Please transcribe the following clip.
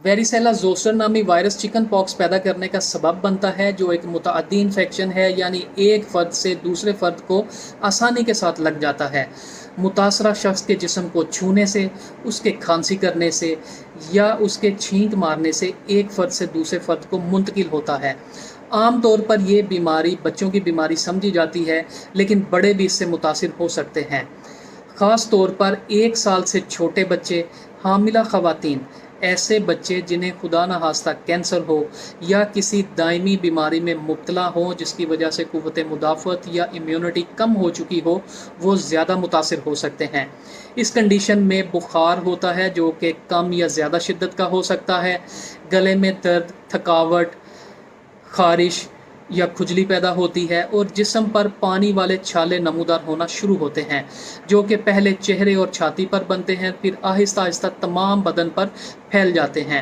Varicella zoster नामी virus chicken pox पैदा करने का सबब बनता है, जो एक मुतअद्दी इन्फेक्शन है, यानी एक फ़र्द से दूसरे फ़र्द को आसानी के साथ लग जाता है। मुतासरा शख्स के जिस्म को छूने से, उसके खांसी करने से या उसके छींक मारने से एक फ़र्द से दूसरे फ़र्द को मुंतकिल होता है। आम तौर पर यह बीमारी बच्चों की बीमारी समझी जाती है, लेकिन बड़े भी इससे मुतासिर हो सकते हैं। ख़ास तौर पर 1 साल से छोटे बच्चे, हामिला ख़वातीन, ऐसे बच्चे जिन्हें खुदा न खास्ता कैंसर हो या किसी दायमी बीमारी में मुब्तला हो जिसकी वजह से क़ुव्वत मुदाफ़त या इम्यूनिटी कम हो चुकी हो, वो ज़्यादा मुतासिर हो सकते हैं। इस कंडीशन में बुखार होता है जो कि कम या ज़्यादा शिद्दत का हो सकता है। गले में दर्द, थकावट, ख़ारिश या खुजली पैदा होती है और जिस्म पर पानी वाले छाले नमूदार होना शुरू होते हैं, जो कि पहले चेहरे और छाती पर बनते हैं, फिर आहिस्ता आहिस्ता तमाम बदन पर फैल जाते हैं।